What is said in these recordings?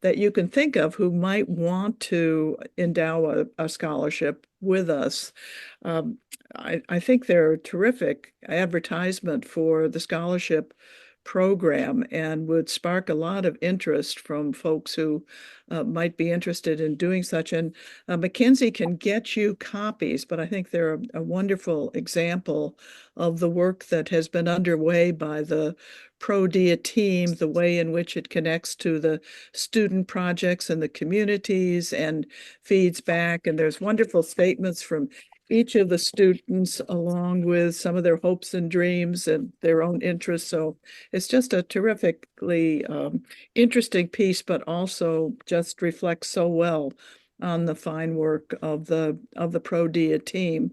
that you can think of who might want to endow a scholarship with us. Um, I think they're a terrific advertisement for the scholarship program and would spark a lot of interest from folks who might be interested in doing such. And Mackenzie can get you copies, but I think they're a wonderful example of the work that has been underway by the ProDia team, the way in which it connects to the student projects and the communities and feeds back. And there's wonderful statements from each of the students, along with some of their hopes and dreams and their own interests. So it's just a terrifically interesting piece, but also just reflects so well on the fine work of the ProDia team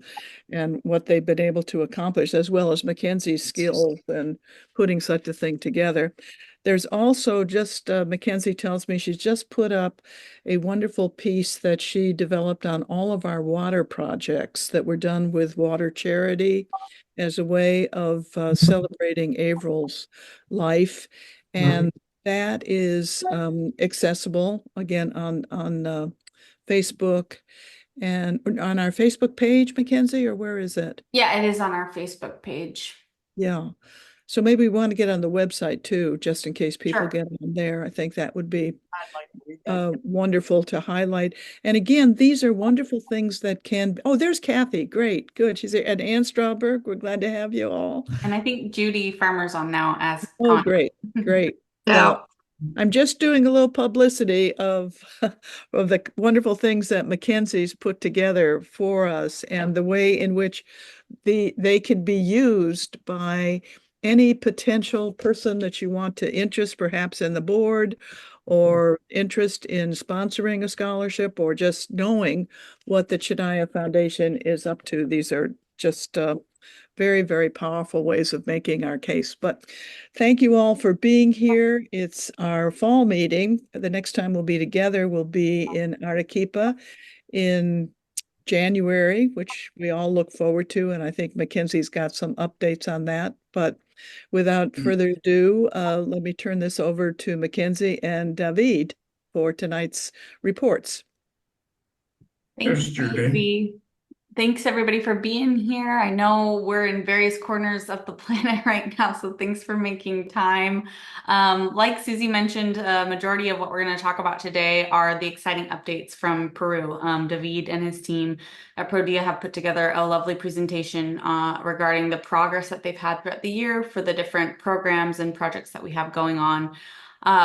and what they've been able to accomplish, as well as Mackenzie's skills in putting such a thing together. There's also just, Mackenzie tells me she's just put up a wonderful piece that she developed on all of our water projects that were done with Water Charity as a way of celebrating Avril's life. And that is accessible again on Facebook and on our Facebook page, Mackenzie, or where is it? Yeah, it is on our Facebook page. Yeah. So maybe we want to get on the website too, just in case people Sure. get on there. I think that would be wonderful to highlight. And again, these are wonderful things that can. Oh, there's Kathy. Great, good. She's there. And Ann Strawberg. We're glad to have you all. And I think Judy Farmer's on now as Oh, con. great, great. So Well, I'm just doing a little publicity of of the wonderful things that Mackenzie's put together for us and the way in which they can be used by any potential person that you want to interest, perhaps in the board or interest in sponsoring a scholarship or just knowing what the Chennaya Foundation is up to. These are just very, very powerful ways of making our case. But thank you all for being here. It's our fall meeting. The next time we'll be together will be in Arequipa in January, which we all look forward to. And I think Mackenzie's got some updates on that. But without further ado, let me turn this over to Mackenzie and David for tonight's reports. thanks, Judy. Thanks everybody for being here. I know we're in various corners of the planet right now, so thanks for making time. Like Susie mentioned, a majority of what we're going to talk about today are the exciting updates from Peru. David and his team at ProDia have put together a lovely presentation regarding the progress that they've had throughout the year for the different programs and projects that we have going on.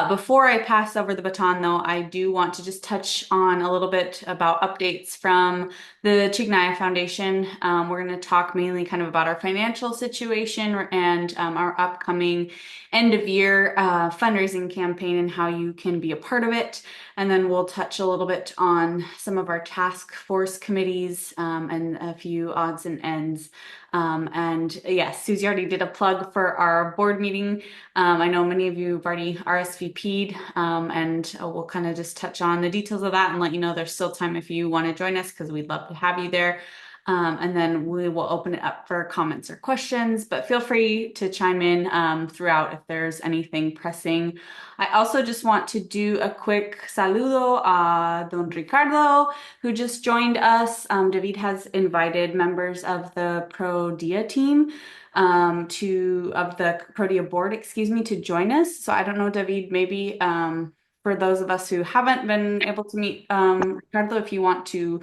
Before I pass over the baton, though, I do want to just touch on a little bit about updates from the Chignaya Foundation. We're going to talk mainly kind of about our financial situation and our upcoming end of year fundraising campaign and how you can be a part of it. And then we'll touch a little bit on some of our task force committees and a few odds and ends. And yes, Susie already did a plug for our board meeting. I know many of you have already RSVP'd, and we'll kind of just touch on the details of that and let you know there's still time if you want to join us because we'd love to have you there. And then we will open it up for comments or questions, but feel free to chime in throughout if there's anything pressing. I also just want to do a quick saludo a Don Ricardo, who just joined us. David has invited members of the ProDia team of the ProDia board, excuse me, to join us. So I don't know, David, maybe for those of us who haven't been able to meet Ricardo, if you want to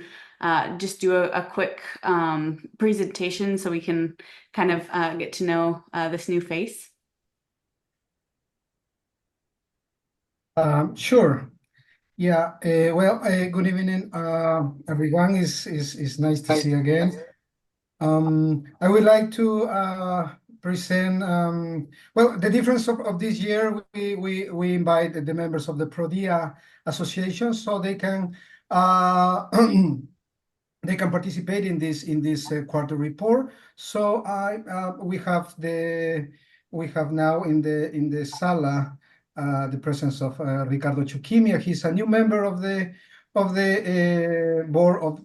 just do a quick presentation so we can kind of get to know this new face. Sure. Yeah. Well, good evening, everyone. Is nice to see you again. I would like to present. Well, the difference of this year, we invite the members of the ProDia Association so they can they can participate in this quarter report. So we have now in the sala the presence of Ricardo Chuquimia. He's a new member of the board of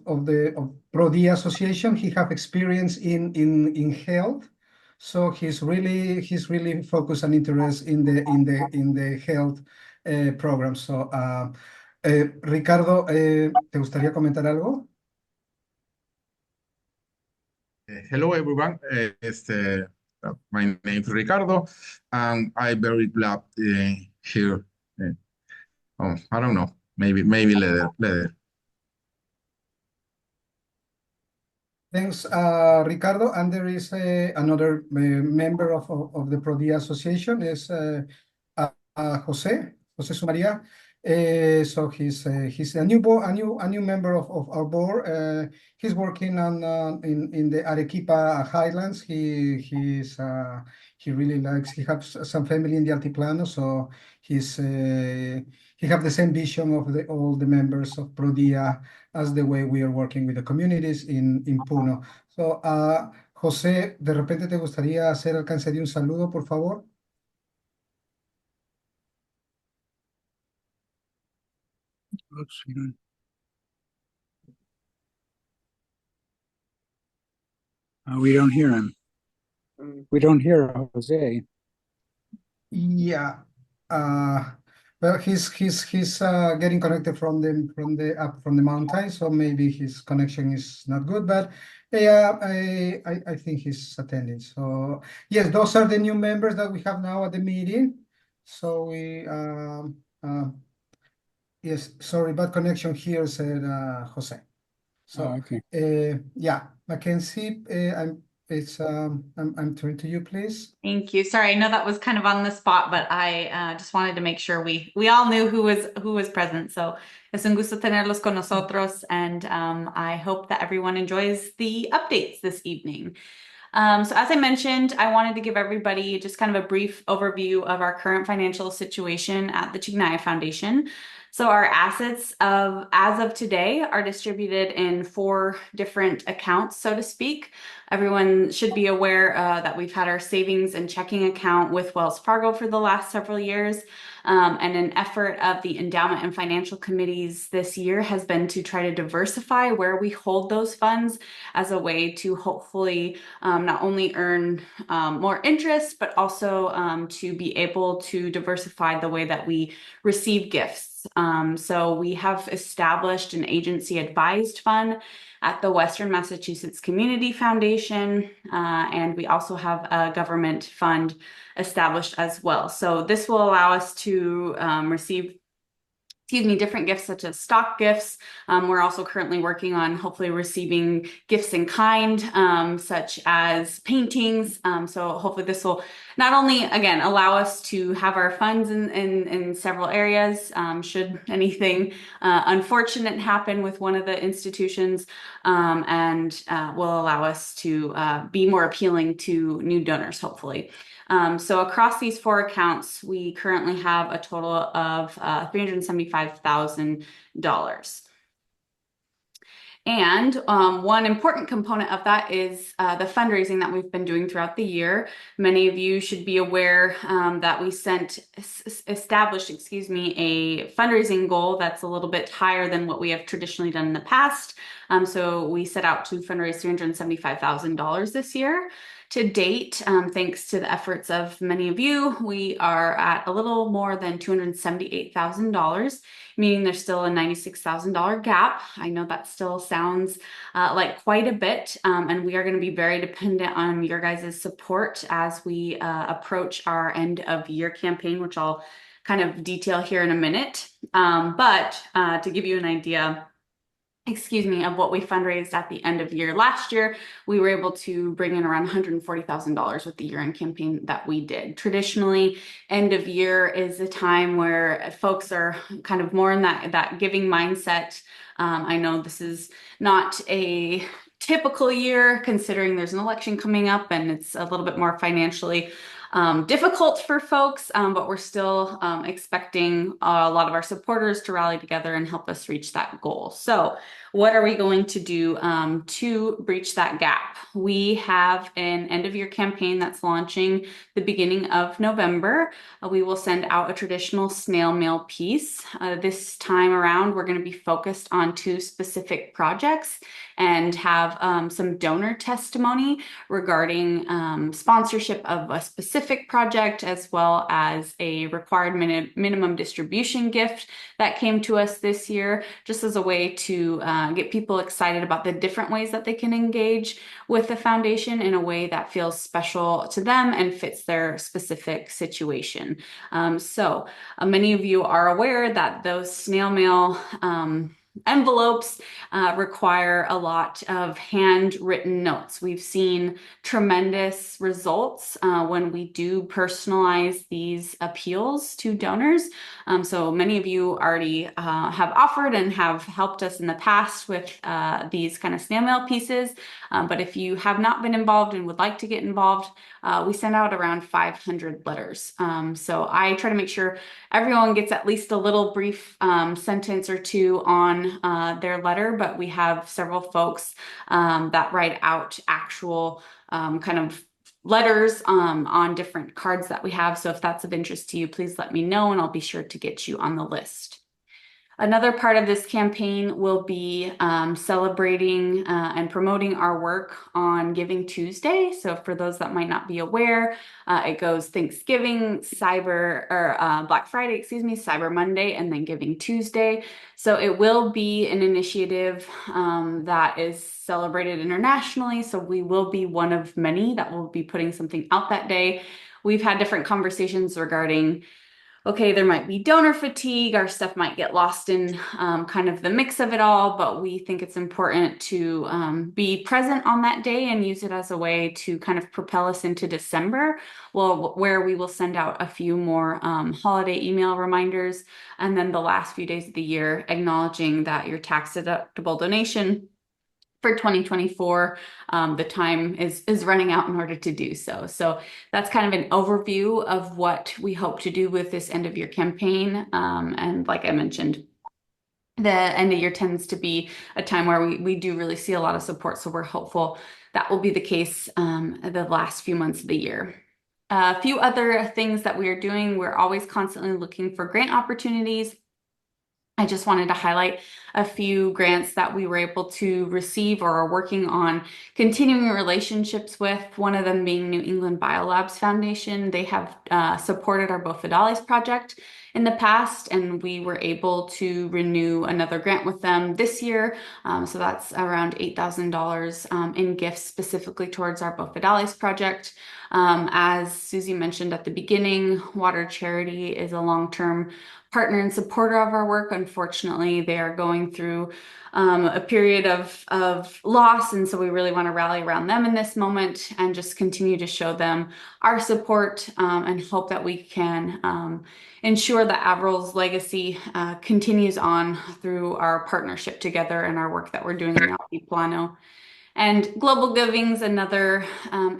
ProDia Association. He have experience in health, so he's really focused and interest in the health program. So, Ricardo, ¿te gustaría comentar algo? Hello, everyone. My name is Ricardo, and I'm very glad here. I don't know. Maybe later. Thanks, Ricardo. And there is another member of the ProDia Association is Jose Sumaria. So he's a new member of our board. He's working on in the Arequipa Highlands. He really likes. He has some family in the Altiplano, so he have the same vision of all the members of ProDia as the way we are working with the communities in Puno. So, José, de repente te gustaría hacer alcance de un saludo, por favor. Oops, we don't hear him. We don't hear Jose. Yeah. Well, he's getting connected from the mountain, so maybe his connection is not good. But yeah, I think he's attending. So yes, those are the new members that we have now at the meeting. So we yes, sorry, bad connection here, said Jose. So okay. yeah, Mackenzie, I'm turning to you, please. Thank you. Sorry, I know that was kind of on the spot, but I just wanted to make sure we all knew who was present. So es un gusto tenerlos con nosotros, and I hope that everyone enjoys the updates this evening. So as I mentioned, I wanted to give everybody just kind of a brief overview of our current financial situation at the Chignaya Foundation. So our assets as of today are distributed in 4 different accounts, so to speak. Everyone should be aware that we've had our savings and checking account with Wells Fargo for the last several years. And an effort of the endowment and financial committees this year has been to try to diversify where we hold those funds as a way to hopefully not only earn more interest, but also to be able to diversify the way that we receive gifts. So we have established an agency advised fund at the Western Massachusetts Community Foundation, and we also have a government fund established as well. So this will allow us to receive different gifts such as stock gifts. We're also currently working on hopefully receiving gifts in kind, such as paintings. So hopefully this will not only, again, allow us to have our funds in several areas, should anything unfortunate happen with one of the institutions, and will allow us to be more appealing to new donors, hopefully. So across these 4 accounts, we currently have a total of $375,000. And one important component of that is the fundraising that we've been doing throughout the year. Many of you should be aware that we established a fundraising goal that's a little bit higher than what we have traditionally done in the past. So we set out to fundraise $375,000 this year. To date, thanks to the efforts of many of you, we are at a little more than $278,000, meaning there's still a $96,000 gap. I know that still sounds like quite a bit, and we are going to be very dependent on your guys' support as we approach our end of year campaign, which I'll kind of detail here in a minute. But to give you an idea, of what we fundraised at the end of year last year, we were able to bring in around $140,000 with the year-end campaign that we did. Traditionally, end of year is a time where folks are kind of more in that giving mindset. I know this is not a typical year considering there's an election coming up and it's a little bit more financially difficult for folks, but we're still expecting a lot of our supporters to rally together and help us reach that goal. So what are we going to do to breach that gap? We have an end of year campaign that's launching the beginning of November. We will send out a traditional snail mail piece. This time around, we're going to be focused on 2 specific projects and have some donor testimony regarding sponsorship of a specific specific project, as well as a required minimum distribution gift that came to us this year, just as a way to get people excited about the different ways that they can engage with the foundation in a way that feels special to them and fits their specific situation. So many of you are aware that those snail mail envelopes require a lot of handwritten notes. We've seen tremendous results when we do personalize these appeals to donors. So many of you already have offered and have helped us in the past with these kind of snail mail pieces. But if you have not been involved and would like to get involved, we send out around 500 letters. So I try to make sure everyone gets at least a little brief sentence or two on their letter, but we have several folks that write out actual kind of letters on different cards that we have. So if that's of interest to you, please let me know and I'll be sure to get you on the list. Another part of this campaign will be celebrating and promoting our work on Giving Tuesday. So for those that might not be aware, it goes Thanksgiving, Black Friday, Cyber Monday, and then Giving Tuesday. So it will be an initiative that is celebrated internationally. So we will be one of many that will be putting something out that day. We've had different conversations regarding, okay, there might be donor fatigue, our stuff might get lost in kind of the mix of it all, but we think it's important to be present on that day and use it as a way to kind of propel us into December, where we will send out a few more holiday email reminders, and then the last few days of the year acknowledging that your tax-deductible donation for 2024, the time is running out in order to do so. So that's kind of an overview of what we hope to do with this end of year campaign. And like I mentioned, the end of year tends to be a time where we do really see a lot of support. So we're hopeful that will be the case the last few months of the year. A few other things that we are doing, we're always constantly looking for grant opportunities. I just wanted to highlight a few grants that we were able to receive or are working on continuing relationships with, one of them being New England Biolabs Foundation. They have supported our Bofidales project in the past, and we were able to renew another grant with them this year. So that's around $8,000 in gifts specifically towards our Bofidales project. As Susie mentioned at the beginning, Water Charity is a long-term partner and supporter of our work. Unfortunately, they are going through a period of loss, and so we really want to rally around them in this moment and just continue to show them our support and hope that we can ensure that Averil's legacy continues on through our partnership together and our work that we're doing in Altiplano. And Global Giving's another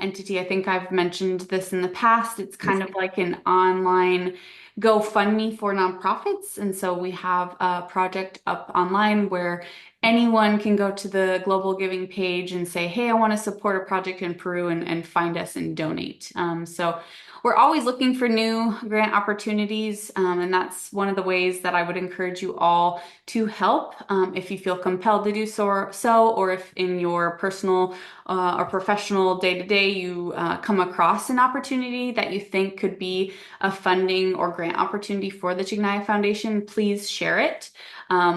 entity. I think I've mentioned this in the past. It's kind of like an online GoFundMe for nonprofits. And so we have a project up online where anyone can go to the Global Giving page and say, hey, I want to support a project in Peru, and find us and donate. So we're always looking for new grant opportunities, and that's one of the ways that I would encourage you all to help if you feel compelled to do so, or if in your personal or professional day-to-day you come across an opportunity that you think could be a funding or grant opportunity for the Chignaya Foundation, please share it.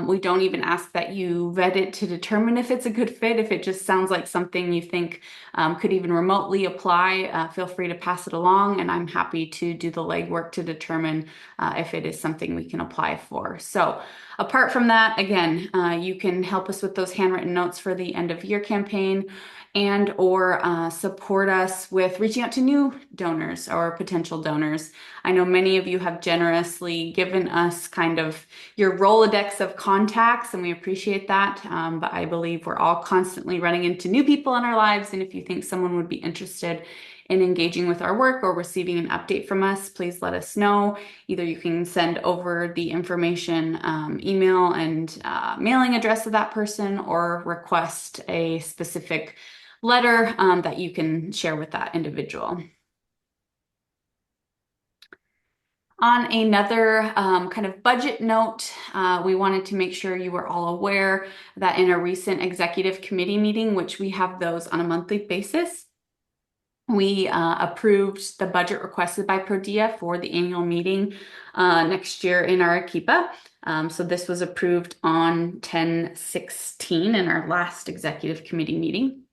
We don't even ask that you vet it to determine if it's a good fit. If it just sounds like something you think could even remotely apply, feel free to pass it along, and I'm happy to do the legwork to determine if it is something we can apply for. So apart from that, again, you can help us with those handwritten notes for the end of year campaign, and or support us with reaching out to new donors or potential donors. I know many of you have generously given us kind of your Rolodex of contacts, and we appreciate that. But I believe we're all constantly running into new people in our lives. And if you think someone would be interested in engaging with our work or receiving an update from us, please let us know. Either you can send over the information, email and mailing address of that person, or request a specific letter that you can share with that individual. On another kind of budget note, we wanted to make sure you were all aware that in a recent executive committee meeting, which we have those on a monthly basis, we approved the budget requested by ProDia for the annual meeting next year in Arequipa. So this was approved on 10/16 in our last executive committee meeting.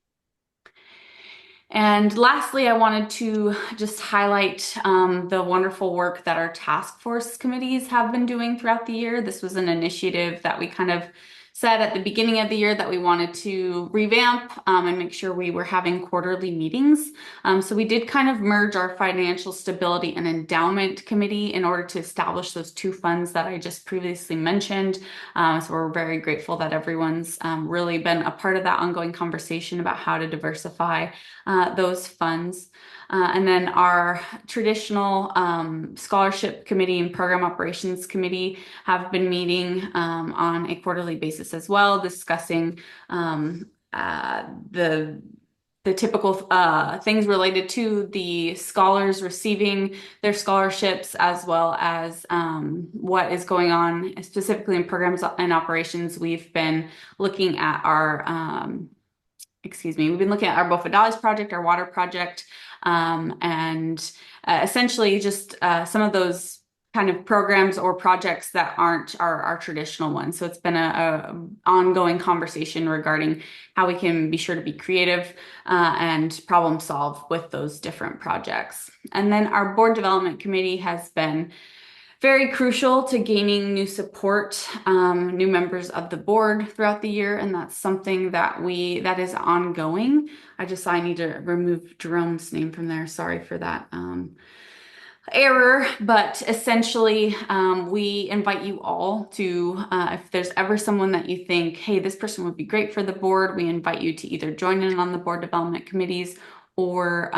And lastly, I wanted to just highlight the wonderful work that our task force committees have been doing throughout the year. This was an initiative that we kind of said at the beginning of the year that we wanted to revamp and make sure we were having quarterly meetings. So we did kind of merge our financial stability and endowment committee in order to establish those two funds that I just previously mentioned. So we're very grateful that everyone's really been a part of that ongoing conversation about how to diversify those funds. And then our traditional scholarship committee and program operations committee have been meeting on a quarterly basis as well, discussing the typical things related to the scholars receiving their scholarships, as well as what is going on specifically in programs and operations. We've been looking at our we've been looking at our Bofedales project, our water project, and essentially just some of those kind of programs or projects that aren't our traditional ones. So it's been a ongoing conversation regarding how we can be sure to be creative and problem solve with those different projects. And then our board development committee has been very crucial to gaining new support, new members of the board throughout the year, and that's something that is ongoing. I need to remove Jerome's name from there. Sorry for that error, but essentially we invite you all to, if there's ever someone that you think, hey, this person would be great for the board, we invite you to either join in on the board development committees or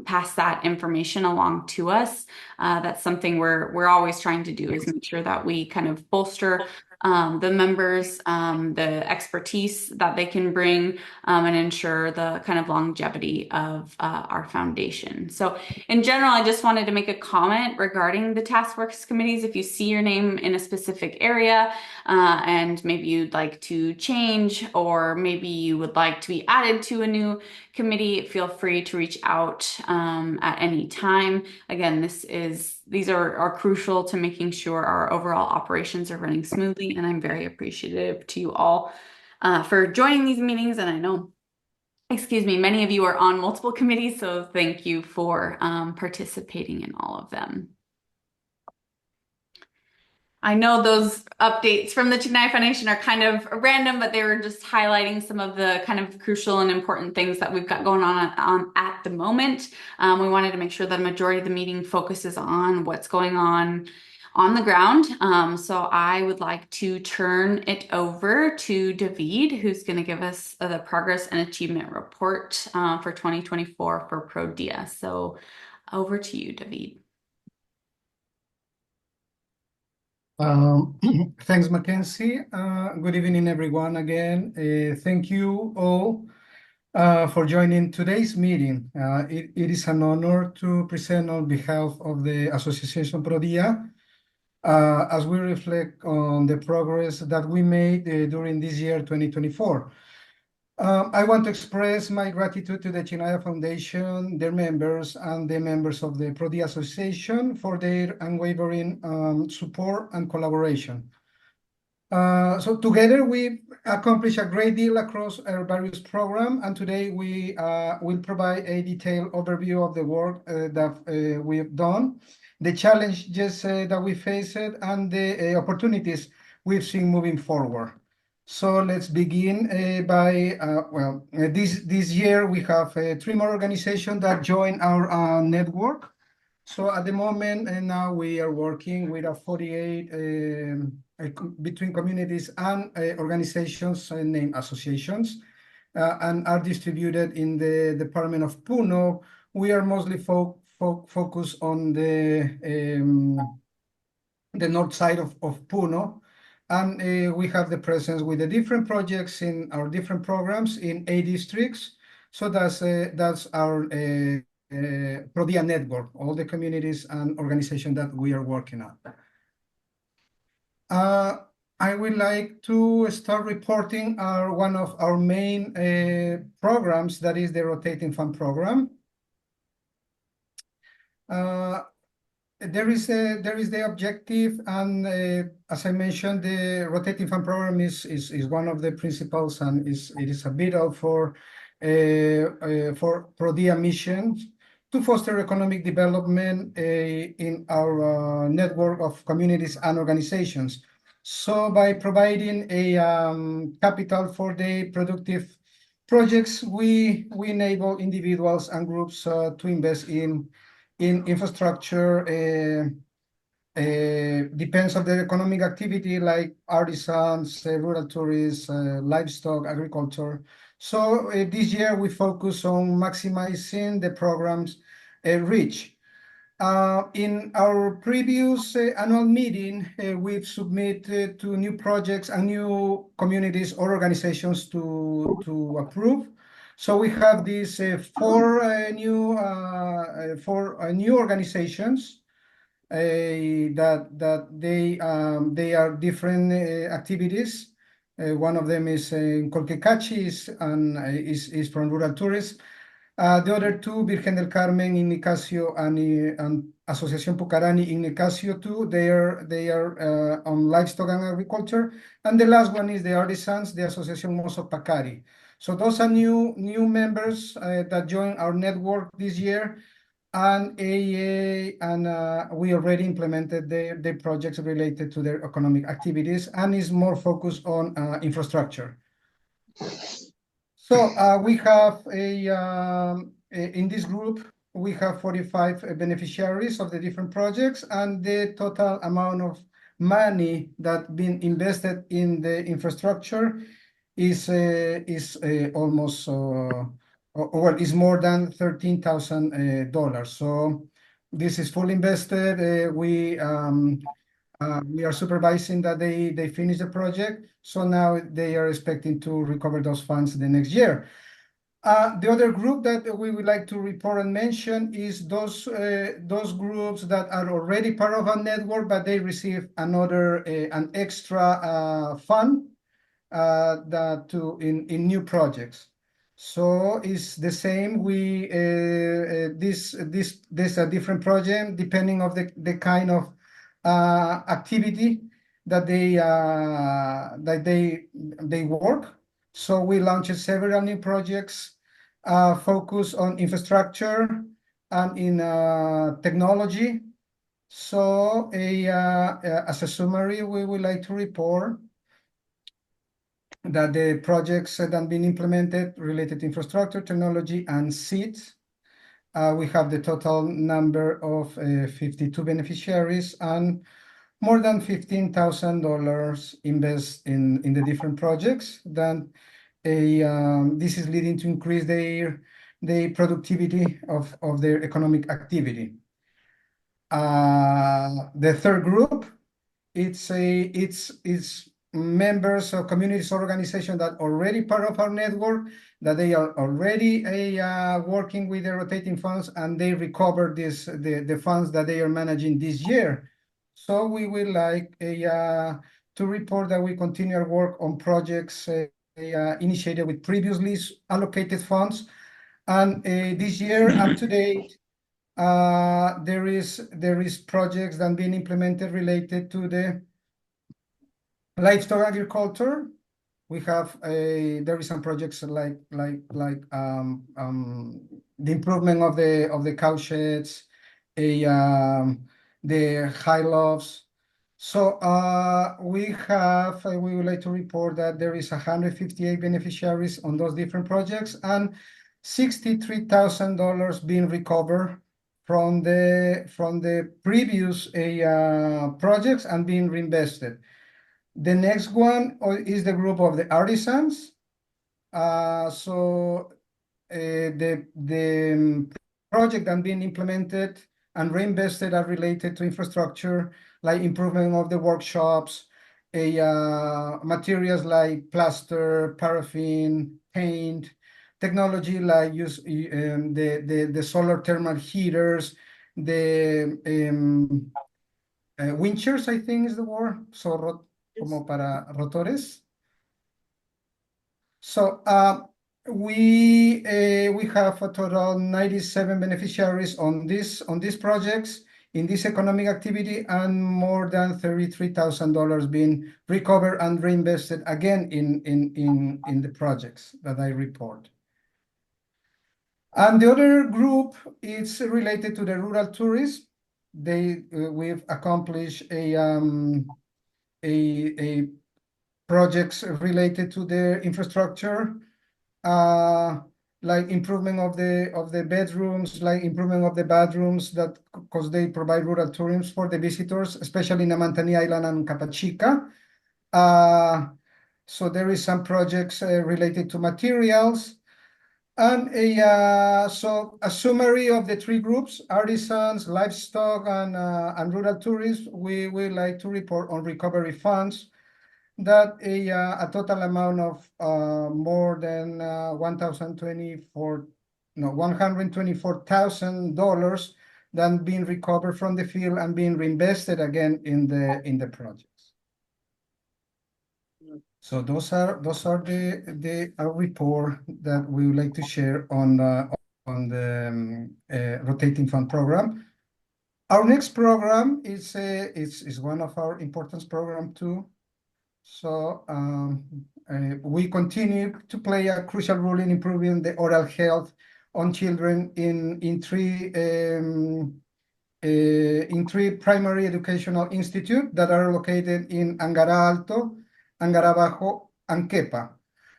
pass that information along to us. That's something we're always trying to do, is make sure that we kind of bolster the members, the expertise that they can bring, and ensure the kind of longevity of our foundation. So in general, I just wanted to make a comment regarding the task force committees. If you see your name in a specific area and maybe you'd like to change, or maybe you would like to be added to a new committee, feel free to reach out at any time. Again, these are crucial to making sure our overall operations are running smoothly, and I'm very appreciative to you all for joining these meetings. And I know, many of you are on multiple committees, so thank you for participating in all of them. I know those updates from the Chignai Foundation are kind of random, but they were just highlighting some of the kind of crucial and important things that we've got going on at the moment. We wanted to make sure that a majority of the meeting focuses on what's going on the ground. So I would like to turn it over to David, who's going to give us the progress and achievement report for 2024 for ProDia. So over to you, David. Thanks, Mackenzie. Good evening, everyone. Again, thank you all for joining today's meeting. It is an honor to present on behalf of the Association ProDia as we reflect on the progress that we made during this year, 2024. I want to express my gratitude to the Chignai Foundation, their members, and the members of the ProDia Association for their unwavering support and collaboration. So together we accomplished a great deal across our various programs, and today we will provide a detailed overview of the work that we've done, the challenges that we faced, and the opportunities we've seen moving forward. So let's begin by, this year we have 3 more organizations that join our network. So at the moment, and now we are working with 48 between communities and organizations named associations, and are distributed in the Department of Puno. We are mostly focused on the north side of Puno. And we have the presence with the different projects in our different programs in 8 districts. So that's our ProDia network, all the communities and organizations that we are working on. I would like to start reporting one of our main programs, that is the Rotating Fund program. There is the objective, and as I mentioned, the rotating fund program is one of the principles, and it is a bidder for ProDIA missions to foster economic development in our network of communities and organizations. So by providing a capital for the productive projects, we enable individuals and groups to invest in infrastructure. Depends on the economic activity like artisans, rural tourists, livestock, agriculture. So this year we focus on maximizing the program's reach. In our previous annual meeting, we've submitted to new projects and new communities or organizations to approve. So we have these four new organizations that they are different activities. One of them is in Colquecachi and is from rural tourists. The other two, Virgen del Carmen in Nicasio and Asociación Pucarani in Nicasio too, they are on livestock and agriculture. And the last one is the artisans, the Asociación Mozo Pacari. So those are new members that joined our network this year, and we already implemented the projects related to their economic activities, and is more focused on infrastructure. So we have in this group, we have 45 beneficiaries of the different projects, and the total amount of money that been invested in the infrastructure is almost well, is more than $13,000. So this is fully invested. We are supervising that they finish the project. So now they are expecting to recover those funds the next year. The other group that we would like to report and mention is those groups that are already part of our network, but they receive an extra fund in new projects. So it's the same. This is a different project depending of the kind of activity that they work. So we launched several new projects focused on infrastructure and in technology. So as a summary, we would like to report that the projects that have been implemented related to infrastructure, technology, and seeds. We have the total number of 52 beneficiaries and more than $15,000 invest in the different projects. Then this is leading to increase the productivity of their economic activity. The third group, it's members of communities organizations that already part of our network, that they are already working with the rotating funds, and they recover the funds that they are managing this year. So we would like to report that we continue our work on projects initiated with previously allocated funds, and this year up to date there is projects that have been implemented related to the livestock agriculture. We have there is some projects like the improvement of the cow sheds, the high lofts. So we would like to report that there is 158 beneficiaries on those different projects, and $63,000 being recovered from the previous projects and being reinvested. The next one is the group of the artisans. So the project that being implemented and reinvested are related to infrastructure, like improvement of the workshops, materials like plaster, paraffin, paint, technology like use the solar thermal heaters, the winchers, I think is the word. So como para rotores. So We have a total 97 beneficiaries on these projects in this economic activity, and more than $33,000 being recovered and reinvested again in the projects that I report. And the other group is related to the rural tourism. We've accomplished a projects related to the infrastructure, like improvement of the bedrooms, like improvement of the bathrooms, that because they provide rural tourism for the visitors, especially in Amantani Island and Capachica. So there is some projects related to materials. And so a summary of the three groups: artisans, livestock, and rural tourism. We would like to report on recovery funds that a total amount of more than $124,000 then being recovered from the field and being reinvested again in the projects. So those are the report that we would like to share on the rotating fund program. Our next program is one of our important program too. So we continue to play a crucial role in improving the oral health on children in three primary educational institutes that are located in Angara Alto, Angara Bajo, and Quepa.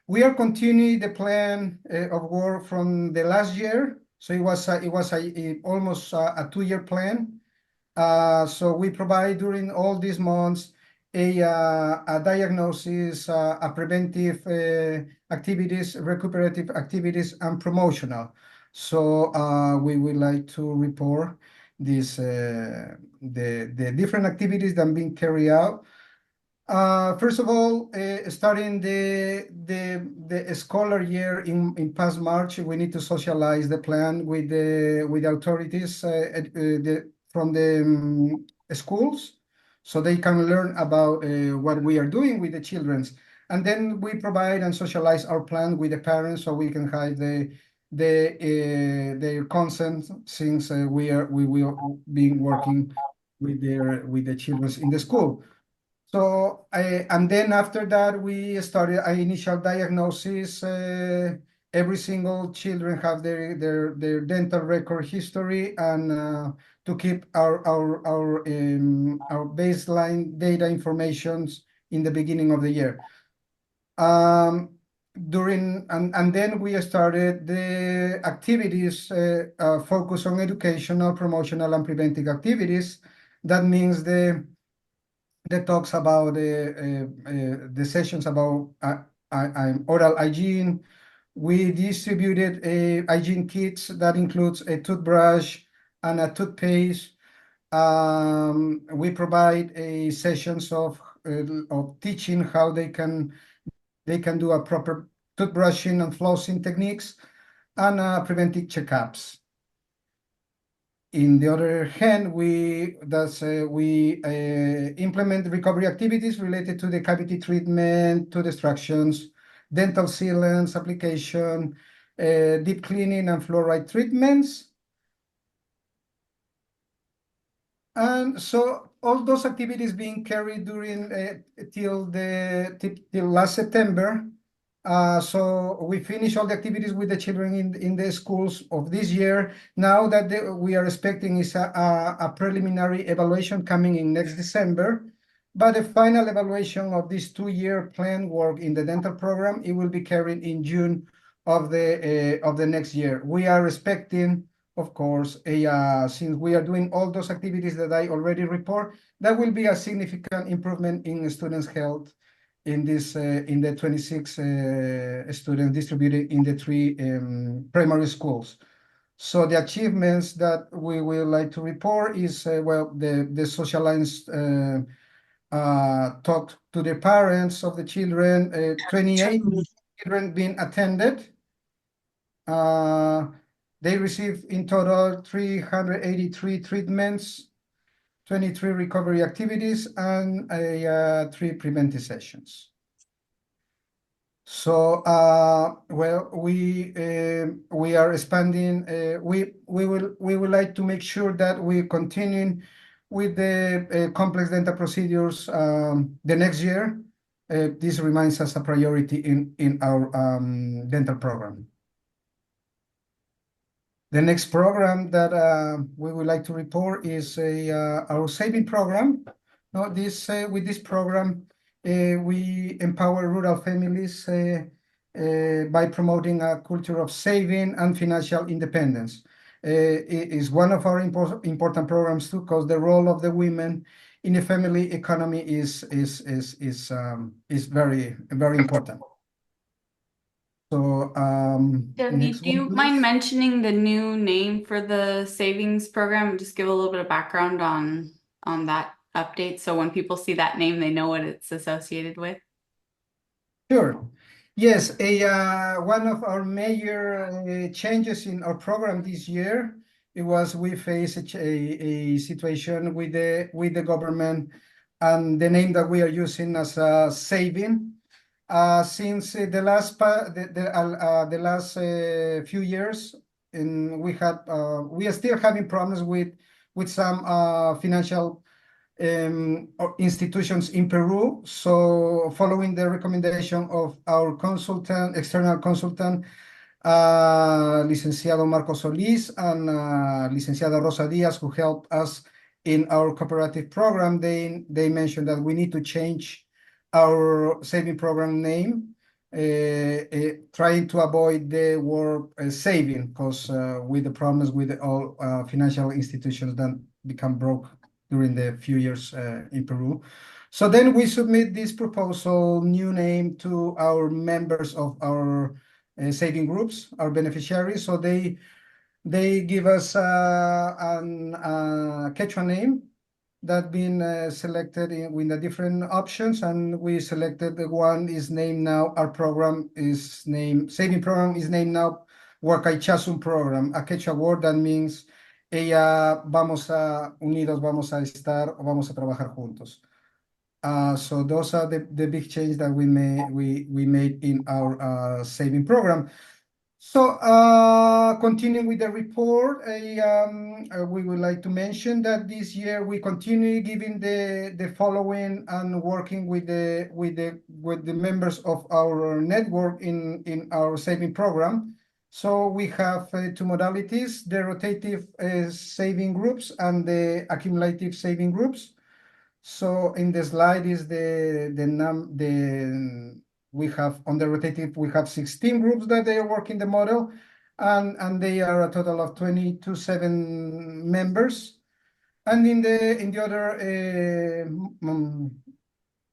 We are continuing the plan of work from the last year. So it was almost a 2-year plan. So we provide during all these months a diagnosis, a preventive activities, recuperative activities, and promotional. So we would like to report this the different activities that are being carried out. First of all, starting the scholar year in past March, we need to socialize the plan with the authorities from the schools, so they can learn about what we are doing with the children. And then we provide and socialize our plan with the parents, so we can have their consent, since we will be working with the children in the school. So and then after that, we started an initial diagnosis. Every single children have their dental record history, and to keep our baseline data informations in the beginning of the year. And then we started the activities focused on educational, promotional, and preventive activities. That means the talks about the sessions about oral hygiene. We distributed hygiene kits that includes a toothbrush and a toothpaste. We provide sessions of teaching how they can do a proper toothbrushing and flossing techniques, and preventive checkups. In the other hand, we implement recovery activities related to the cavity treatment, tooth extractions, dental sealants application, deep cleaning, and fluoride treatments. And so all those activities being carried during till last September. So we finish all the activities with the children in the schools of this year. Now that we are expecting is a preliminary evaluation coming in next December, but the final evaluation of this 2-year plan work in the dental program, it will be carried in June of the next year. We are expecting, of course, since we are doing all those activities that I already report, that will be a significant improvement in students' health in the 26 students distributed in the 3 primary schools. So the achievements that we would like to report is well, the socialized talk to the parents of the children, 28 children being attended. They received in total 383 treatments, 23 recovery activities, and 3 preventive sessions. So, well, we are expanding. We would like to make sure that we continue with the complex dental procedures the next year. This remains as a priority in our dental program. The next program that we would like to report is our saving program. No, with this program, we empower rural families by promoting a culture of saving and financial independence. It is one of our important programs too, because the role of the women in the family economy is very important. So, Debbie, next do you one, mind please. mentioning the new name for the savings program? Just give a little bit of background on that update, so when people see that name, they know what it's associated with. Sure. Yes, one of our major changes in our program this year, it was we faced a situation with the government, and the name that we are using as a saving. Since the last few years, and we are still having problems with some financial institutions in Peru. So following the recommendation of our external consultant, Licenciado Marcos Solís and Licenciada Rosa Diaz, who helped us in our cooperative program, they mentioned that we need to change our saving program name, trying to avoid the word saving, because with the problems with all financial institutions that become broke during the few years in Peru. So then we submit this proposal, new name, to our members of our saving groups, our beneficiaries. So they give us a Quechua name that been selected with the different options, and we selected the one is named now. Our program is named, saving program is named now Huacaychasun program, a Quechua word that means unidos vamos a estar, o vamos a trabajar juntos. So those are the big changes that we made in our saving program. So continuing with the report, we would like to mention that this year we continue giving the following and working with the members of our network in our saving program. So we have two modalities: the rotative saving groups and the accumulative saving groups. So in the slide is we have on the rotative, we have 16 groups that they are working the model, and they are a total of 27 members. And in the other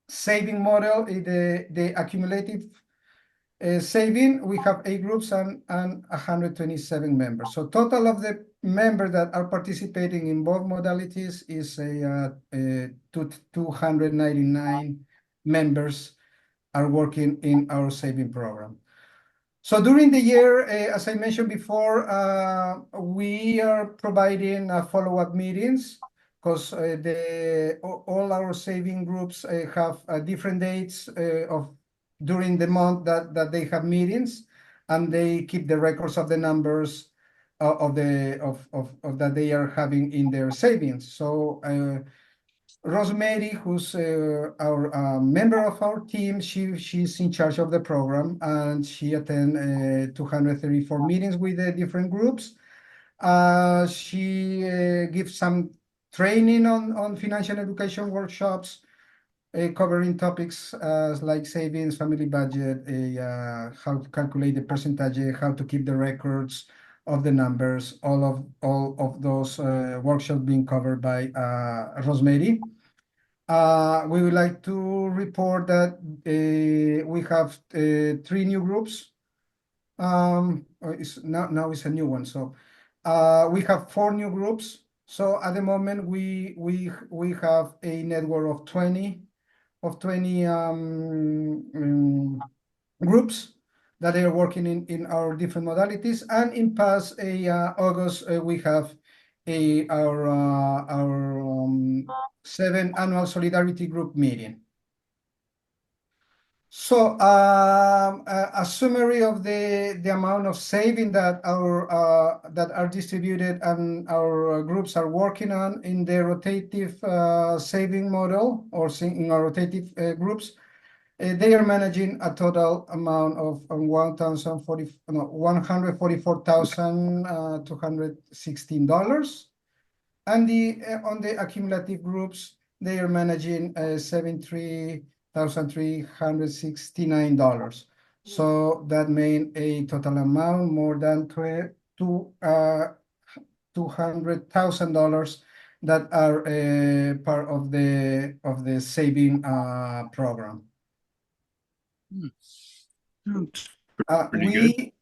saving model, the accumulative saving, we have 8 groups and 127 members. So total of the members that are participating in both modalities is 299 members are working in our saving program. So during the year, as I mentioned before, we are providing follow-up meetings, because all our saving groups have different dates during the month that they have meetings, and they keep the records of the numbers of that they are having in their savings. So Rosemary, who's our member of our team, she's in charge of the program, and she attend 234 meetings with the different groups. She gives some training on financial education workshops, covering topics like savings, family budget, how to calculate the percentage, how to keep the records of the numbers, all of those workshops being covered by Rosemary. We would like to report that we have 3 new groups. Now it's a new one. So we have 4 new groups. So at the moment we have a network of 20 groups that are working in our different modalities. And in past August, we have our 7th annual solidarity group meeting. So So a summary of the amount of saving that that are distributed and our groups are working on in the rotative saving model or in our rotative groups. They are managing a total amount of $144,216. And on the accumulative groups, they are managing $73,369. So that made a total amount more than $200,000 that are part of the saving program. Sounds pretty good.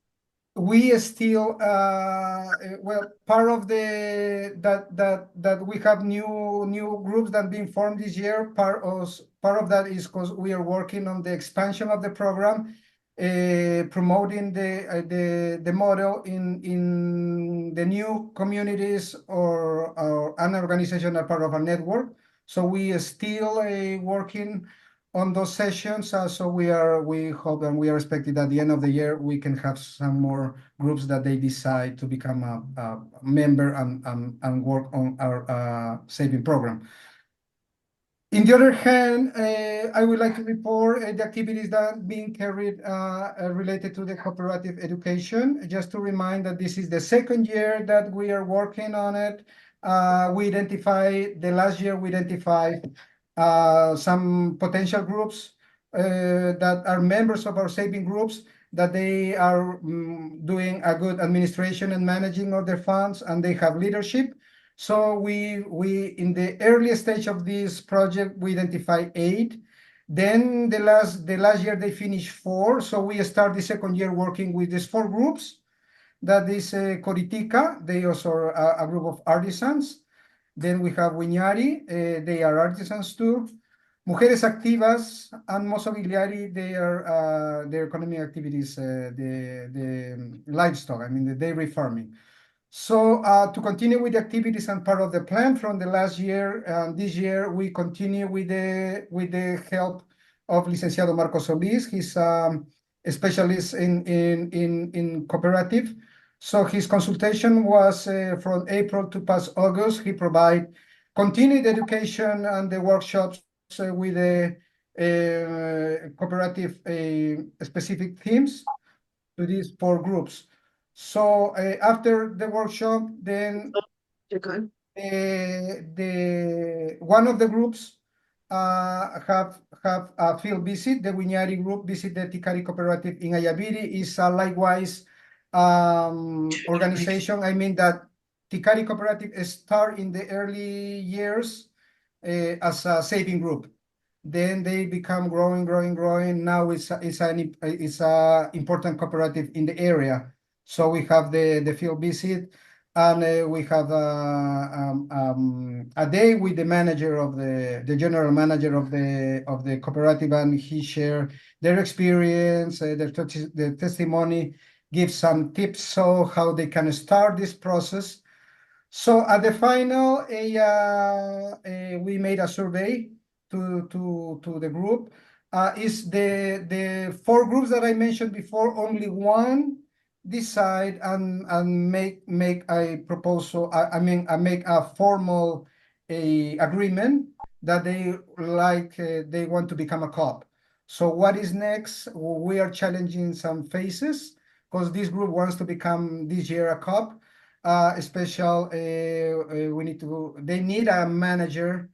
We still well, part of that we have new groups that being formed this year. Part of that is because we are working on the expansion of the program, promoting the model in the new communities or an organization are part of a network. So we are still working on those sessions. So we hope and we are expecting that at the end of the year we can have some more groups that they decide to become a member and work on our saving program. In the other hand, I would like to report the activities that are being carried related to the cooperative education. Just to remind that this is the second year that we are working on it. Last year we identified some potential groups that are members of our saving groups, that they are doing a good administration and managing of their funds, and they have leadership. So we in the early stage of this project, we identified 8. Then the last year they finished 4. So we start the second year working with these 4 groups. That is Coritica. They also are a group of artisans. Then we have Wiñari, they are artisans too. Mujeres Activas and Mozo Vigliari, they are their economic activities, the livestock, I mean the dairy farming. So to continue with the activities and part of the plan from the last year, this year we continue with the help of Licenciado Marcos Solis. He's a specialist in cooperative. So his consultation was from April to past August. He provide continued education and the workshops with the cooperative specific themes to these 4 groups. So after the workshop, then one of the groups have a field visit. The Wiñari group visit the Ticari cooperative in Ayaviri. Is likewise organization. I mean that Ticari cooperative start in the early years as a saving group. Then they become growing. Now it's a important cooperative in the area. So we have the field visit, and we have a day with the manager of the general manager of the cooperative, and he share their experience, their testimony, give some tips so how they can start this process. So at the final, we made a survey to the group. Is the 4 groups that I mentioned before, only one decide and make a proposal. I mean, make a formal agreement that they want to become a COP. So what is next? We are challenging some phases because this group wants to become this year a COP. They need a manager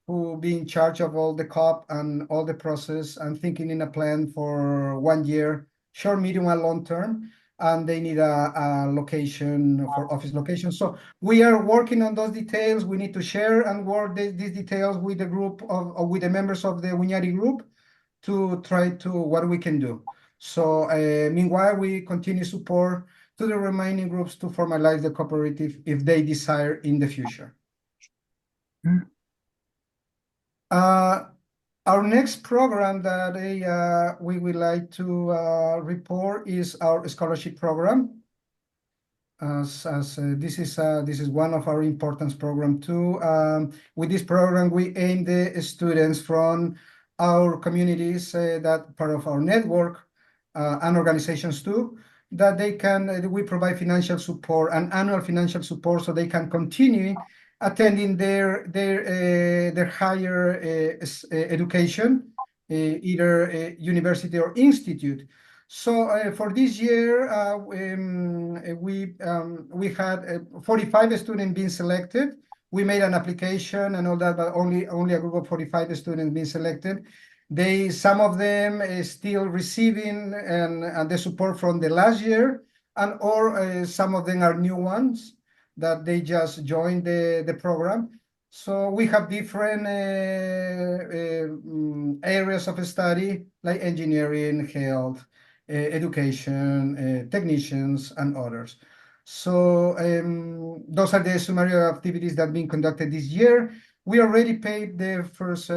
who be in charge of all the COP and all the process and thinking in a plan for 1 year, short, medium, and long term. And they need a location for office location. So we are working on those details. We need to share and work these details with the group with the members of the Wiñari group to try to what we can do. So meanwhile, we continue support to the remaining groups to formalize the cooperative if they desire in the future. Our next program that we would like to report is our scholarship program. This is one of our important program too. With this program, we aim the students from our communities that part of our network and organizations too, that they can, we provide financial support and annual financial support so they can continue attending their higher education, either university or institute. So for this year, we had 45 students being selected. We made an application and all that, but only a group of 45 students being selected. Some of them still receiving the support from the last year, or some of them are new ones that they just joined the program. So we have different areas of study like engineering, health, education, technicians, and others. So those are the summary activities that have been conducted this year. We already paid the first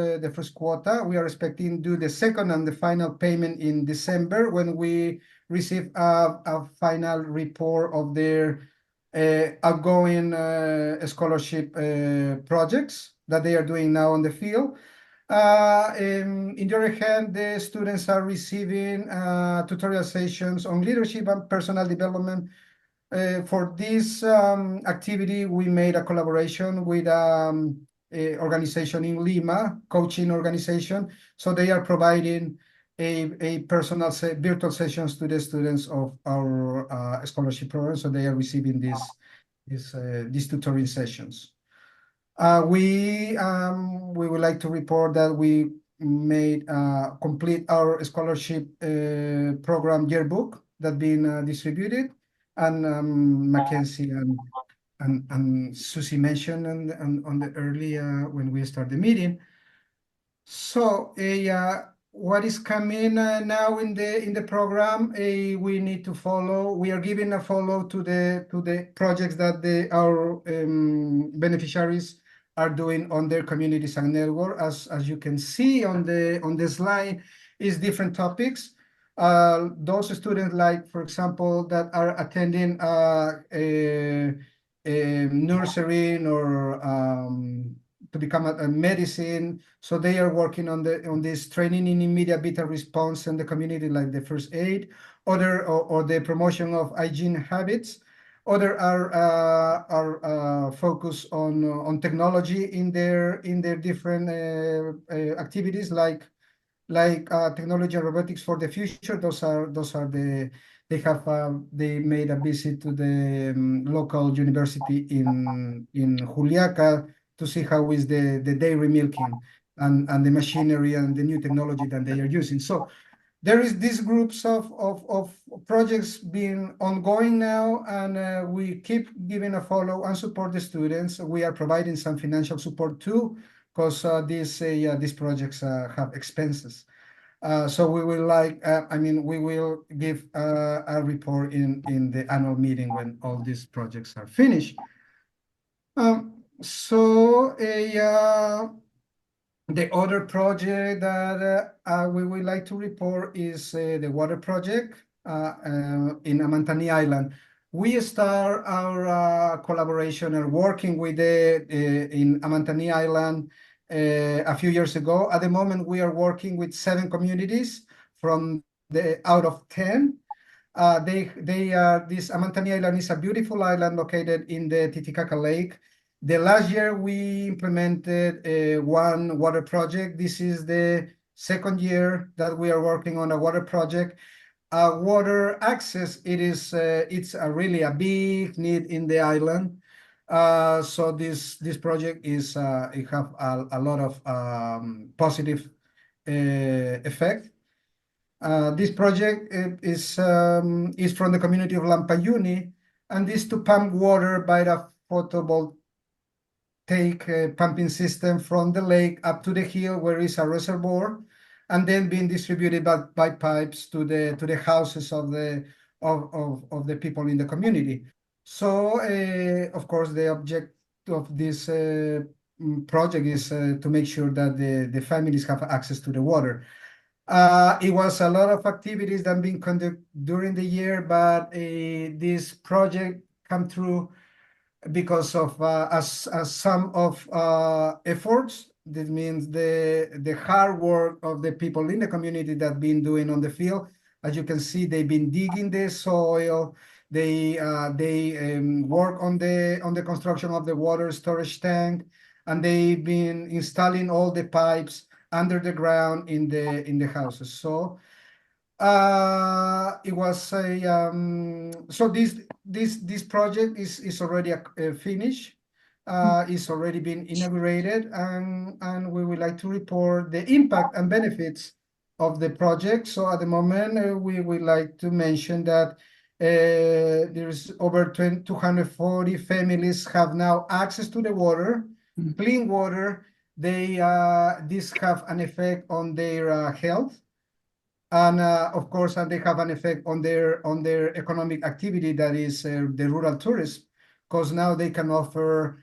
quota. We are expecting to do the second and the final payment in December when we receive a final report of their outgoing scholarship projects that they are doing now on the field. In the other hand, the students are receiving tutorial sessions on leadership and personal development. For this activity, we made a collaboration with a organization in Lima, coaching organization. So they are providing a personal virtual sessions to the students of our scholarship program. So they are receiving these tutoring sessions. We would like to report that we made complete our scholarship program yearbook that been distributed, and Mackenzie and Susie mentioned on the early when we start the meeting. So what is coming now in the program? We need to follow. We are giving a follow to the projects that our beneficiaries are doing on their communities and network. As you can see on the slide, is different topics. Those students, like for example, that are attending a nursery or to become a medicine. So they are working on this training in immediate vital response in the community, like the first aid, or the promotion of hygiene habits. Other are focused on technology in their different activities, like technology and robotics for the future. Those are they made a visit to the local university in Juliaca to see how is the dairy milking and the machinery and the new technology that they are using. So there is these groups of projects being ongoing now, and we keep giving a follow and support the students. We are providing some financial support too, because these projects have expenses. So we will we will give a report in the annual meeting when all these projects are finished. The other project that we would like to report is the water project in Amantani Island. We start our collaboration and working with in Amantani Island a few years ago. At the moment, we are working with 7 communities from out of 10. This Amantani Island is a beautiful island located in the Titicaca Lake. The last year we implemented one water project. This is the second year that we are working on a water project. Water access, it's really a big need in the island. So this project is it have a lot of positive effect. This project is from the community of Lampayuni, and this to pump water by the photovoltaic pumping system from the lake up to the hill where is a reservoir, and then being distributed by pipes to the houses of the people in the community. So of course the object of this project is to make sure that the families have access to the water. It was a lot of activities that been conducted during the year, but this project come through because of some of efforts This means the hard work of the people in the community that been doing on the field. As you can see, they've been digging the soil. They work on the construction of the water storage tank, and they've been installing all the pipes under the ground in the houses. So it was a so this project is already finished. It's already been inaugurated, and we would like to report the impact and benefits of the project. So at the moment, we would like to mention that there's over 240 families have now access to the water, clean water. This have an effect on their health. And of course, and they have an effect on their economic activity, that is the rural tourism, because now they can offer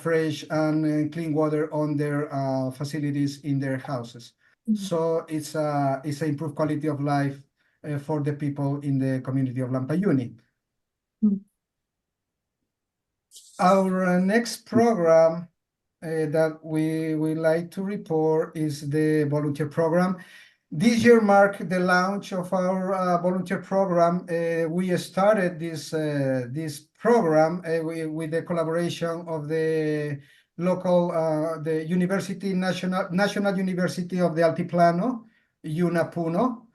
fresh and clean water on their facilities in their houses. So it's an improved quality of life for the people in the community of Lampa-Yuni. Our next program that we would like to report is the volunteer program. This year marked the launch of our volunteer program. We started this program with the collaboration of the local, the National University of the Altiplano, UNAPUNO.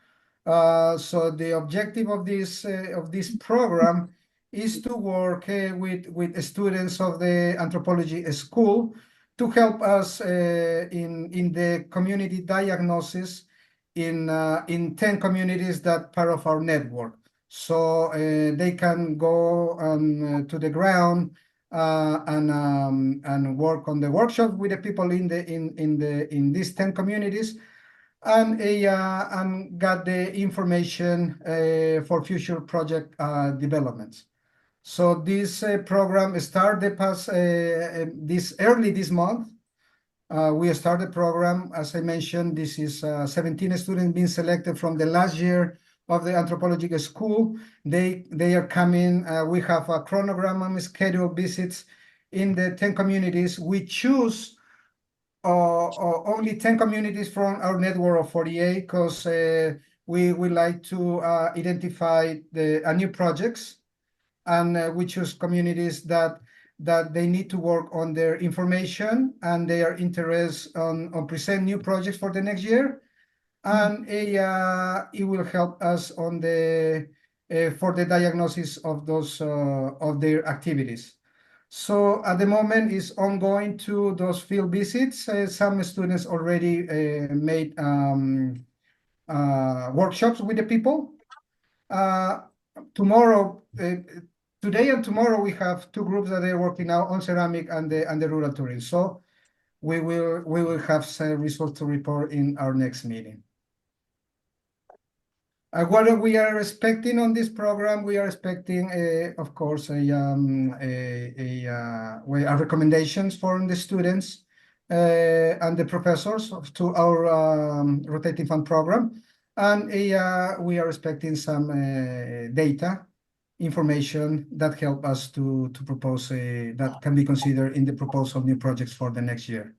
So the objective of this program is to work with students of the anthropology school to help us in the community diagnosis in 10 communities that part of our network. So they can go to the ground and work on the workshop with the people in these 10 communities, and got the information for future project developments. So this program started this month. We started the program, as I mentioned. This is 17 students being selected from the last year of the anthropological school. They are coming. We have a chronogram and scheduled visits in the 10 communities. We choose only 10 communities from our network of 48 because we would like to identify the new projects, and we choose communities that they need to work on their information and they are interested on present new projects for the next year. And it will help us on for the diagnosis of those of their activities. So at the moment is ongoing to those field visits. Some students already made workshops with the people. Today and tomorrow we have two groups that are working now on ceramic and the rural tourism. So we will have some results to report in our next meeting. What we are expecting on this program, we are expecting, of course, recommendations from the students and the professors to our rotating fund program, and we are expecting some data information that help us to propose that can be considered in the proposal new projects for the next year.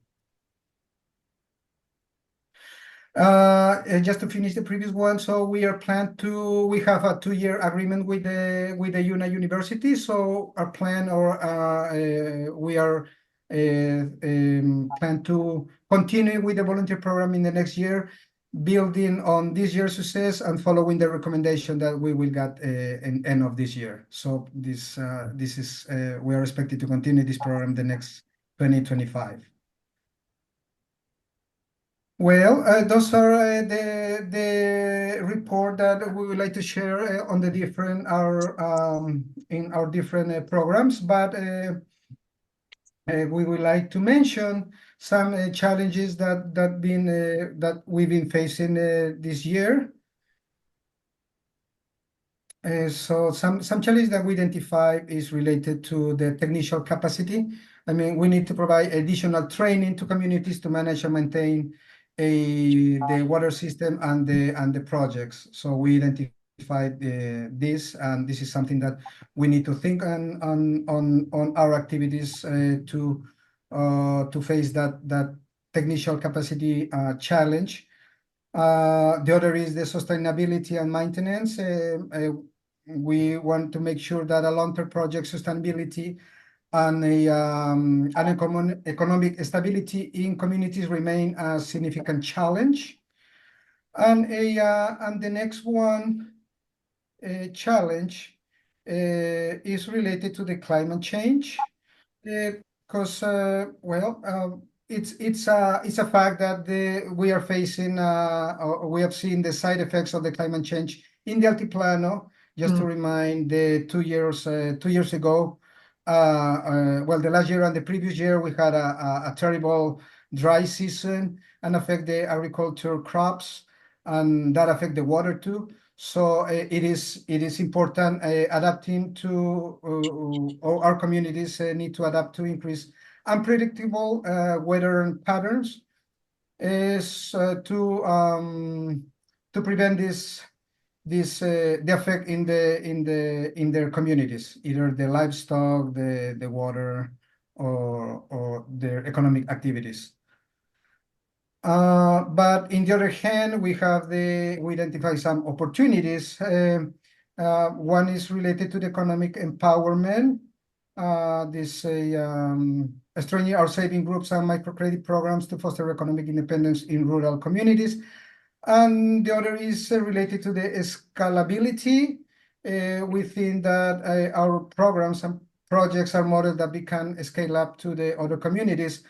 Just to finish the previous one, so we have a 2-year agreement with the UNA University. So our plan, we are plan to continue with the volunteer program in the next year, building on this year's success and following the recommendation that we will get in end of this year. So this is we are expected to continue this program the next 2025. Well, those are the report that we would like to share on the different in our different programs, but we would like to mention some challenges that we've been facing this year. So some challenges that we identify is related to the technical capacity. I mean, we need to provide additional training to communities to manage and maintain the water system and the projects. So we identified this, and this is something that we need to think on our activities to face that technical capacity challenge. The other is the sustainability and maintenance. We want to make sure that a long-term project sustainability and economic stability in communities remain a significant challenge. And the next one challenge is related to the climate change, because it's a fact that we are facing or we have seen the side effects of the climate change in the Altiplano. Just to remind, 2 years ago, the last year and the previous year, we had a terrible dry season and affect the agriculture crops, and that affect the water too. So it is important adapting to our communities need to adapt to increase unpredictable weather patterns is to prevent the effect in their communities, either the livestock, the water, or their economic activities. But in the other hand, we identify some opportunities. One is related to the economic empowerment. Strengthening our saving groups and microcredit programs to foster economic independence in rural communities. And the other is related to the scalability. Within that, our programs and projects are models that we can scale up to the other communities.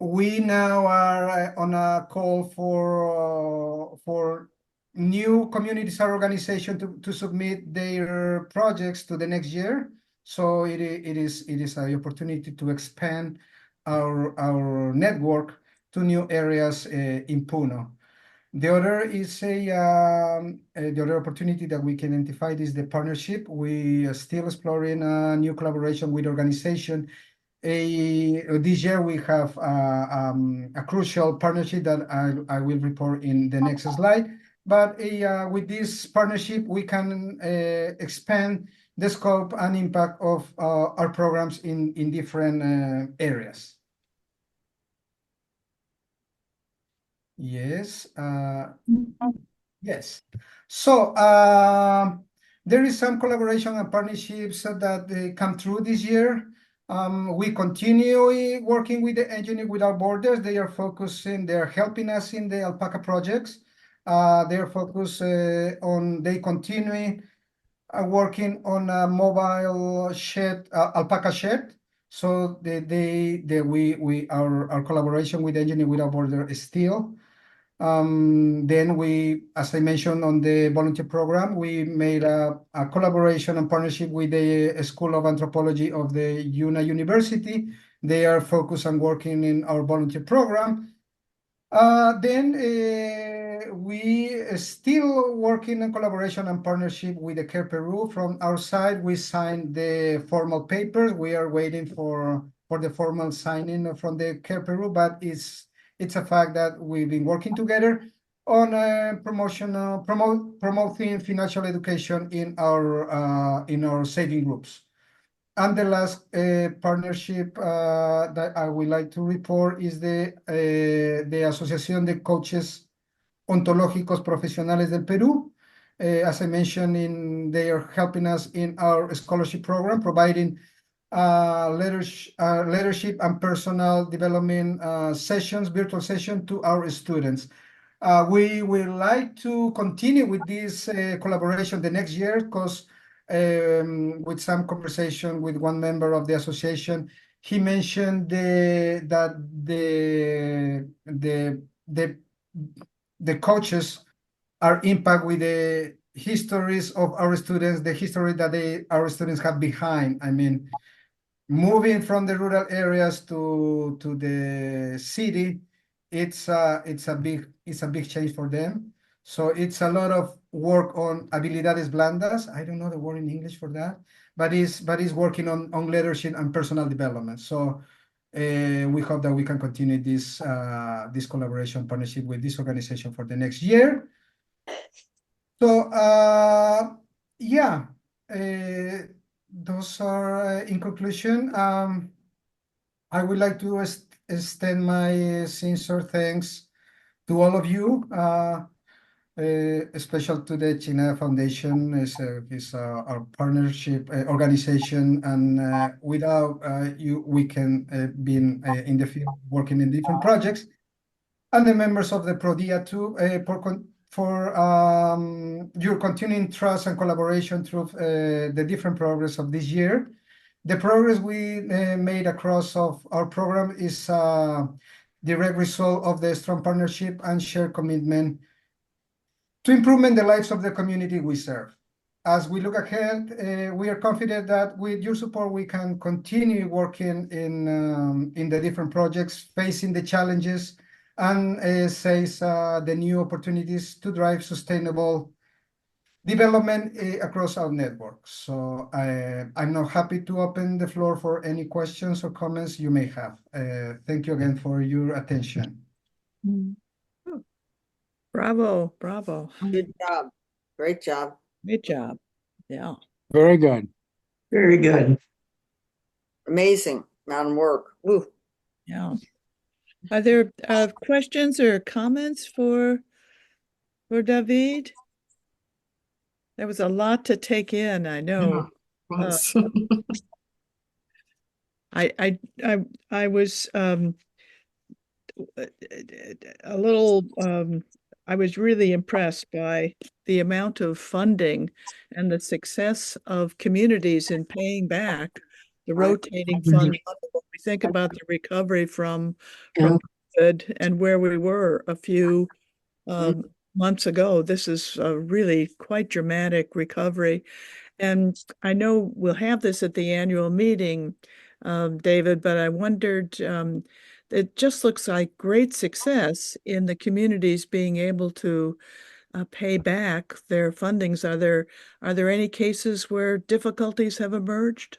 We now are on a call for new communities or organizations to submit their projects to the next year. So it is an opportunity to expand our network to new areas in Puno. The other is the other opportunity that we can identify is the partnership. We are still exploring a new collaboration with organization. This year we have a crucial partnership that I will report in the next slide. But with this partnership, we can expand the scope and impact of our programs in different areas. Yes. Yes. So there is some collaboration and partnerships that come through this year. We continue working with the Engineers Without Borders. They are helping us in the alpaca projects. They are focused on, they continue working on a mobile shed, alpaca shed. So our collaboration with Engineers Without Borders is still. Then as I mentioned on the volunteer program, we made a collaboration and partnership with the School of Anthropology of the UNA University. They are focused on working in our volunteer program. Then we still working in collaboration and partnership with the CARE Peru. From our side, we signed the formal papers. We are waiting for the formal signing from the CARE Peru, but it's a fact that we've been working together on promoting financial education in our saving groups. And the last partnership that I would like to report is the Asociación de Coaches Ontológicos Profesionales del Perú. As I mentioned, they are helping us in our scholarship program, providing leadership and personal development virtual sessions to our students. We would like to continue with this collaboration the next year, because with some conversation with one member of the association, he mentioned that the coaches are impacted with the histories of our students, the history that our students have behind. I mean, moving from the rural areas to the city, it's a big change for them. So it's a lot of work on habilidades blandas. I don't know the word in English for that, but it's working on leadership and personal development. So we hope that we can continue this collaboration partnership with this organization for the next year. So yeah, those are in conclusion. I would like to extend my sincere thanks to all of you, especially to the China Foundation is our partnership organization, and without you, we can be in the field working in different projects, and the members of the ProDIA too for your continuing trust and collaboration through the different progress of this year. The progress we made across of our program is direct result of the strong partnership and shared commitment to improvement the lives of the community we serve. As we look ahead, we are confident that with your support, we can continue working in the different projects, facing the challenges and seize the new opportunities to drive sustainable development across our network. So I'm now happy to open the floor for any questions or comments you may have. Thank you again for your attention. Bravo, bravo. Good job. Great job. Great job. Yeah. Very good. Very good. Amazing amount of work. Woo. Yeah. Are there questions or comments for David? There was a lot to take in, I know. Was. I was a little I was really impressed by the amount of funding and the success of communities in paying back the rotating fund. When we think about the recovery from COVID and where we were a few months ago, this is a really quite dramatic recovery. And I know we'll have this at the annual meeting, David, but I wondered, it just looks like great success in the communities being able to pay back their fundings. Are there any cases where difficulties have emerged?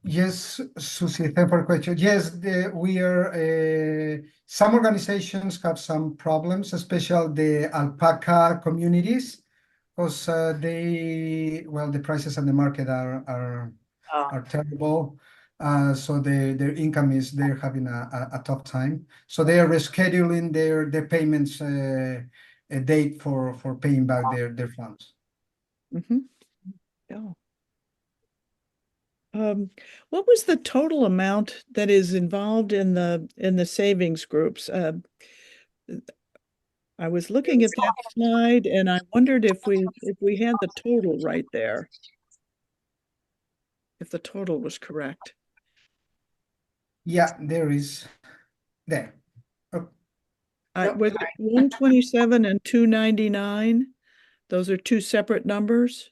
Yes, Susie, thank you for the question. Yes, we are, some organizations have some problems, especially the alpaca communities, because the prices on the market are terrible. So their income they're having a tough time. So they are rescheduling their payments a date for paying back their funds. Mm-hmm. Yeah. What was the total amount that is involved in the savings groups? I was looking at that slide and I wondered if we had the total right there. If the total was correct. Yeah, there is there. Was it 127 and 299? Those are two separate numbers?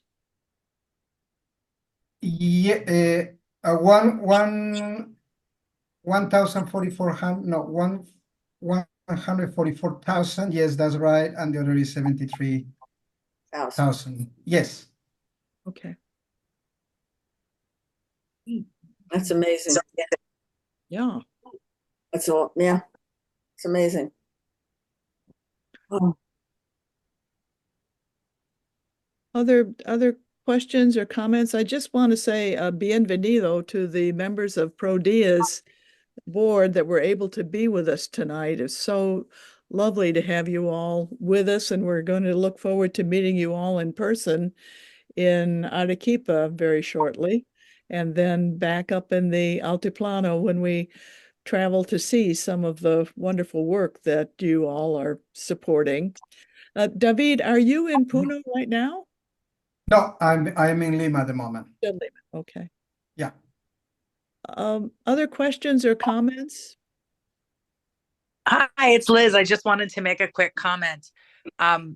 Yeah, 144,000. Yes, that's right. And the other is 73,000. Yes. Okay. That's amazing. Yeah. That's all. Yeah. It's amazing. Oh. Other questions or comments? I just want to say bienvenido to the members of ProDIA's board that were able to be with us tonight. It's so lovely to have you all with us, and we're going to look forward to meeting you all in person in Arequipa very shortly, and then back up in the Altiplano when we travel to see some of the wonderful work that you all are supporting. David, are you in Puno right now? No, I'm in Lima at the moment. Okay. Yeah. Other questions or comments? Hi, it's Liz. I just wanted to make a quick comment. I'm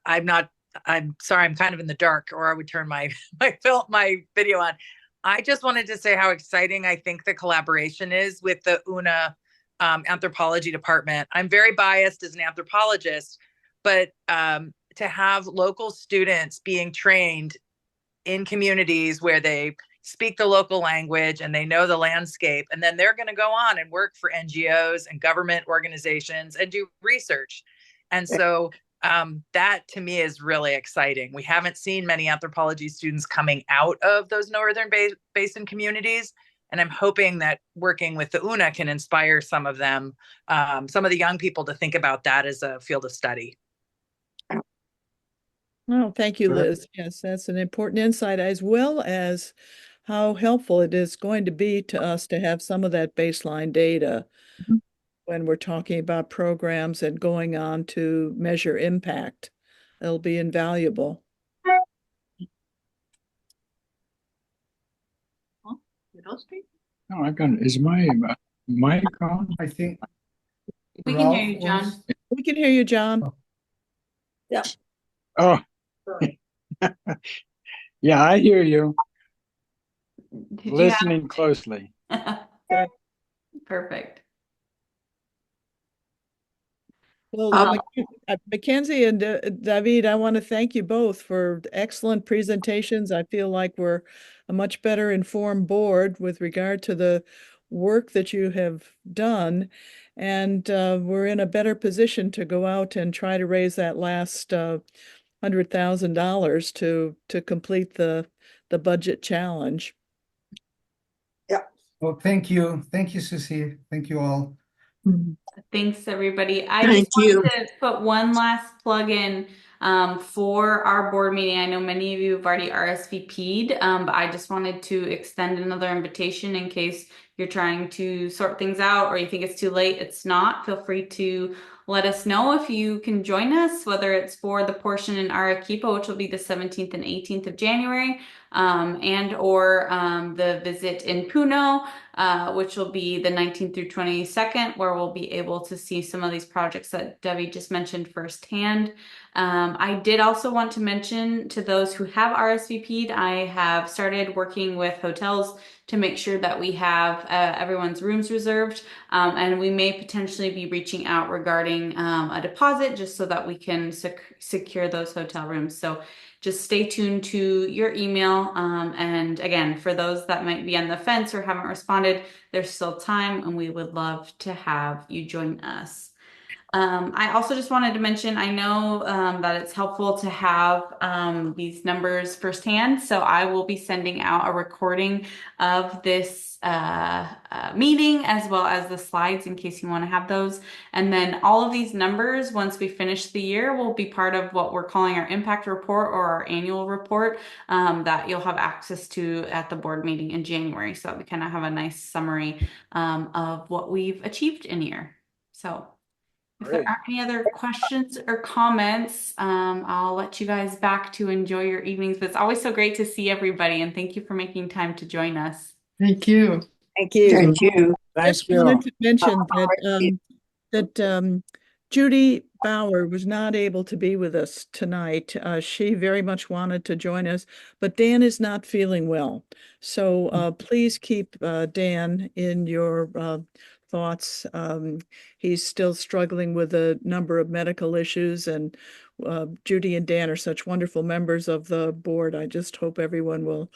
sorry, I'm kind of in the dark, or I would turn my video on. I just wanted to say how exciting I think the collaboration is with the UNA anthropology department. I'm very biased as an anthropologist, but to have local students being trained in communities where they speak the local language and they know the landscape, and then they're going to go on and work for NGOs and government organizations and do research. And so that to me is really exciting. We haven't seen many anthropology students coming out of those northern basin communities. And I'm hoping that working with the UNA can inspire some of them, some of the young people to think about that as a field of study. Oh, thank you, Liz. Yes, that's an important insight, as well as how helpful it is going to be to us to have some of that baseline data when we're talking about programs and going on to measure impact. It'll be invaluable. No, I've got, is my mic on? I think We can hear Ralph you, John. wants- We can hear you, John. Oh. Yeah, I hear you. Did you Listening closely. have? Perfect. Well, Um, Mackenzie and David, I want to thank you both for excellent presentations. I feel like we're a much better informed board with regard to the work that you have done. And we're in a better position to go out and try to raise that last $100,000 to complete the budget challenge. Well, thank you. Thank you, Susie. Thank you all. Thanks, everybody. I Thank just wanted you. to put one last plug in for our board meeting. I know many of you have already RSVP'd, but I just wanted to extend another invitation in case you're trying to sort things out or you think it's too late. It's not. Feel free to let us know if you can join us, whether it's for the portion in Arequipa, which will be the 17th and 18th of January, and or the visit in Puno, which will be the 19th through 22nd, where we'll be able to see some of these projects that Debbie just mentioned firsthand. I did also want to mention to those who have RSVP'd, I have started working with hotels to make sure that we have everyone's rooms reserved, and we may potentially be reaching out regarding a deposit just so that we can secure those hotel rooms. So just stay tuned to your email. And again, for those that might be on the fence or haven't responded, there's still time and we would love to have you join us. I also just wanted to mention, I know that it's helpful to have these numbers firsthand, so I will be sending out a recording of this meeting as well as the slides in case you want to have those. And then all of these numbers, once we finish the year, will be part of what we're calling our impact report or our annual report that you'll have access to at the board meeting in January. So we kind of have a nice summary of what we've achieved in a year. So if there aren't any other questions or comments, I'll let you guys back to enjoy your evenings. But it's always so great to see everybody, and thank you for making time to join us. Thank you. Thank you. Thank you. Just Thank you. wanted to mention that Judy Bauer was not able to be with us tonight. She very much wanted to join us, but Dan is not feeling well. So please keep Dan in your thoughts. He's still struggling with a number of medical issues, and Judy and Dan are such wonderful members of the board. I just hope everyone will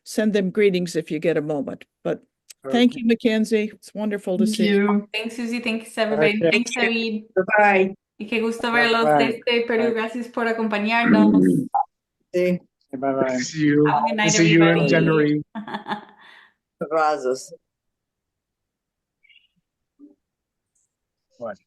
send them greetings if you get a moment. But thank you, Mackenzie. It's wonderful to Thank see you. you. Thanks, Susie. Thanks, everybody. Okay. Thanks, David. Bye-bye. Y qué gusto verlos Bye. desde Perú. Gracias por acompañarnos. Sí, Bye-bye. See you. Have a good night, See you in everybody. January. abrazos. What?